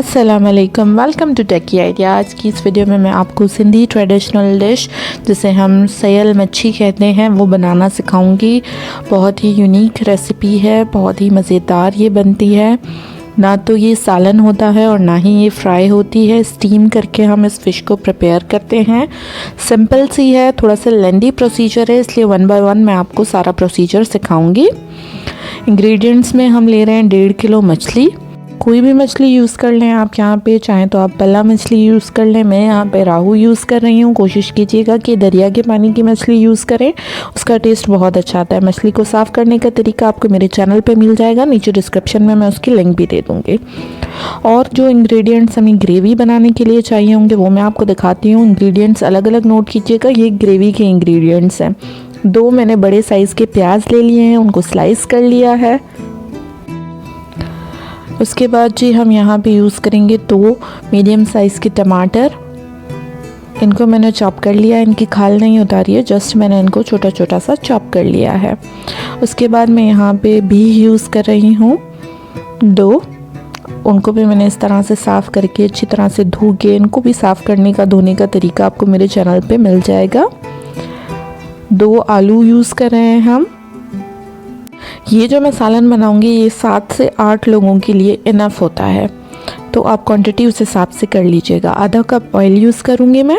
अस्सलाम वालेकुम, welcome to techy idea. आज की इस वीडियो में मैं आपको सिंधी ट्रेडिशनल डिश जिसे हम सयल मच्छी कहते हैं वो बनाना सिखाऊंगी। बहुत ही यूनिक रेसिपी है, बहुत ही मज़ेदार ये बनती है। ना तो ये सालन होता है और ना ही ये फ्राई होती है, स्टीम करके हम इस फ़िश को प्रिपेयर करते हैं। सिंपल सी है, थोड़ा सा लेंदी प्रोसीजर है, इसलिए वन बाय वन मैं आपको सारा प्रोसीजर सिखाऊंगी। इंग्रेडिएंट्स में हम ले रहे हैं 1.5 किलो मछली। कोई भी मछली यूज़ कर लें आप यहाँ पे, चाहें तो आप बल्ला मछली यूज़ कर लें। मैं यहाँ पे राहू यूज़ कर रही हूँ। कोशिश कीजिएगा कि दरिया के पानी की मछली यूज़ करें, उसका टेस्ट बहुत अच्छा आता है। मछली को साफ़ करने का तरीका आपको मेरे चैनल पे मिल जाएगा, नीचे डिस्क्रिप्शन में मैं उसकी लिंक भी दे दूँगी। और जो इंग्रेडिएंट्स हमें ग्रेवी बनाने के लिए चाहिए होंगे वो मैं आपको दिखाती हूँ। इंग्रेडिएंट्स अलग अलग नोट कीजिएगा, ये ग्रेवी के इंग्रेडिएंट्स हैं। 2 मैंने बड़े साइज़ के प्याज ले लिए हैं, उनको स्लाइस कर लिया है। उसके बाद जी हम यहाँ पे यूज़ करेंगे 2 मीडियम साइज़ के टमाटर। इनको मैंने चॉप कर लिया है, इनकी खाल नहीं उतारी है, जस्ट मैंने इनको छोटा छोटा सा चॉप कर लिया है। उसके बाद मैं यहाँ पे बीफ यूज़ कर रही हूँ 2। उनको भी मैंने इस तरह से साफ़ करके अच्छी तरह से धो के, इनको भी साफ़ करने का धोने का तरीका आपको मेरे चैनल पे मिल जाएगा। 2 आलू यूज़ कर रहे हैं हम। ये जो मैं सालन बनाऊंगी ये 7 से 8 लोगों के लिए इनफ होता है, तो आप क्वांटिटी उस हिसाब से कर लीजिएगा। आधा कप ऑयल यूज़ करूँगी मैं।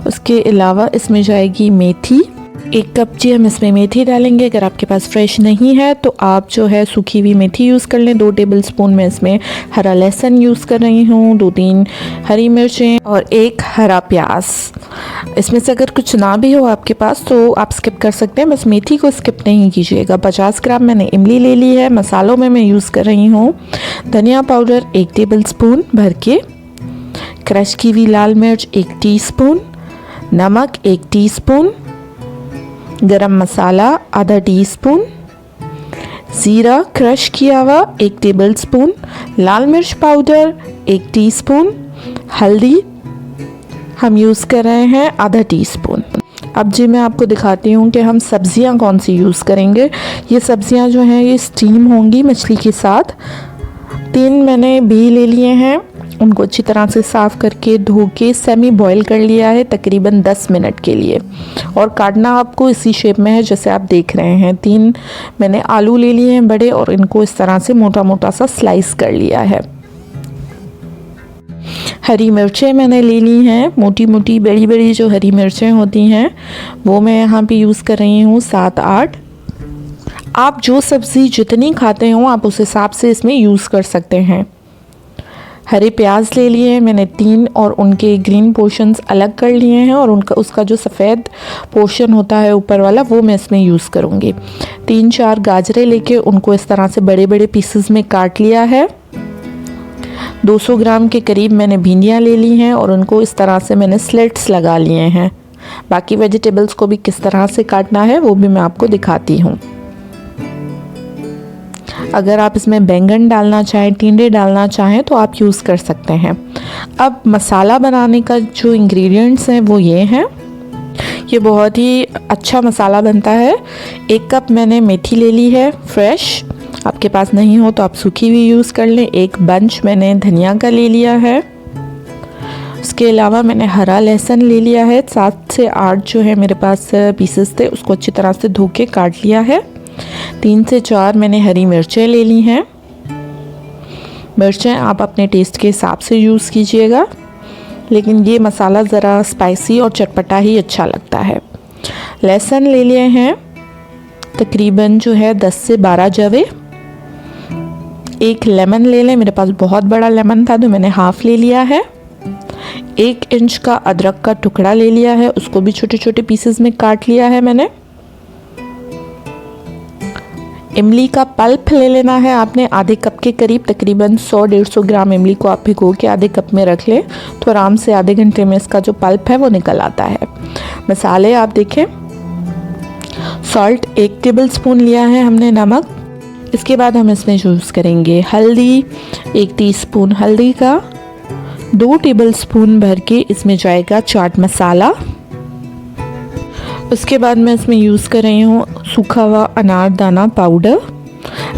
उसके अलावा इसमें जाएगी मेथी, 1 कप जी हम इसमें मेथी डालेंगे। अगर आपके पास फ्रेश नहीं है तो आप जो है सूखी हुई मेथी यूज़ कर लें। 2 टेबलस्पून मैं इसमें हरा लहसुन यूज़ कर रही हूँ, 2-3 हरी मिर्चें और 1 हरा प्याज। इसमें से अगर कुछ ना भी हो आपके पास तो आप स्किप कर सकते हैं, बस मेथी को स्किप नहीं कीजिएगा। 50 ग्राम मैंने इमली ले ली है। मसालों में मैं यूज़ कर रही हूँ धनिया पाउडर 1 टेबलस्पून भर के, क्रश की हुई लाल मिर्च 1 टीस्पून, नमक 1 टीस्पून, गरम मसाला आधा टीस्पून, ज़ीरा क्रश किया हुआ 1 टेबलस्पून, लाल मिर्च पाउडर 1 टीस्पून, हल्दी हम यूज़ कर रहे हैं आधा टीस्पून। अब जी मैं आपको दिखाती हूँ कि हम सब्ज़ियाँ कौन सी यूज़ करेंगे। ये सब्ज़ियाँ जो हैं ये स्टीम होंगी मछली के साथ। 3 मैंने भी ले लिए हैं, उनको अच्छी तरह से साफ़ करके धो के सेमी बॉईल कर लिया है तकरीबन 10 मिनट के लिए। और काटना आपको इसी शेप में है जैसे आप देख रहे हैं। 3 मैंने आलू ले लिए हैं बड़े और इनको इस तरह से मोटा मोटा सा स्लाइस कर लिया है। हरी मिर्चें मैंने ले ली हैं, मोटी मोटी बड़ी बड़ी जो हरी मिर्चें होती हैं वो मैं यहाँ पे यूज़ कर रही हूँ 7-8। आप जो सब्ज़ी जितनी खाते हो आप उस हिसाब से इसमें यूज़ कर सकते हैं। हरे प्याज ले लिए हैं मैंने 3 और उनके ग्रीन पोर्शंस अलग कर लिए हैं और उसका जो सफ़ेद पोर्शन होता है ऊपर वाला वो मैं इसमें यूज़ करूँगी। 3-4 गाजरें लेके उनको इस तरह से बड़े बड़े पीसेस में काट लिया है। 200 ग्राम के करीब मैंने भिंडियाँ ले ली हैं और उनको इस तरह से मैंने स्लिट्स लगा लिए हैं। बाकी वेजिटेबल्स को भी किस तरह से काटना है वो भी मैं आपको दिखाती हूँ। अगर आप इसमें बैंगन डालना चाहें, टिंडे डालना चाहें तो आप यूज़ कर सकते हैं। अब मसाला बनाने का जो इंग्रेडिएंट्स हैं वो ये हैं। ये बहुत ही अच्छा मसाला बनता है। 1 कप मैंने मेथी ले ली है फ्रेश, आपके पास नहीं हो तो आप सूखी भी यूज़ कर लें। 1 बंच मैंने धनिया का ले लिया है। उसके अलावा मैंने हरा लहसुन ले लिया है, 7 से 8 जो है मेरे पास पीसेस थे, उसको अच्छी तरह से धो के काट लिया है। 3 से 4 मैंने हरी मिर्चें ले ली हैं। मिर्चें आप अपने टेस्ट के हिसाब से यूज़ कीजिएगा, लेकिन ये मसाला ज़रा स्पाइसी और चटपटा ही अच्छा लगता है। लहसुन ले लिए हैं तकरीबन जो है 10 से 12 जवे। 1 लेमन ले लें, मेरे पास बहुत बड़ा लेमन था तो मैंने हाफ़ ले लिया है। 1 इंच का अदरक का टुकड़ा ले लिया है, उसको भी छोटे छोटे पीसेस में काट लिया है मैंने। इमली का पल्प ले लेना है आपने आधे कप के करीब, तकरीबन 100-150 ग्राम इमली को आप भिगो के आधे कप में रख लें तो आराम से आधे घंटे में इसका जो पल्प है वो निकल आता है। मसाले आप देखें, सॉल्ट 1 टेबलस्पून लिया है हमने, नमक। इसके बाद हम इसमें यूज़ करेंगे हल्दी, 1 टीस्पून हल्दी का, 2 टेबलस्पून भर के इसमें जाएगा चाट मसाला। उसके बाद मैं इसमें यूज़ कर रही हूँ सूखा हुआ अनारदाना पाउडर,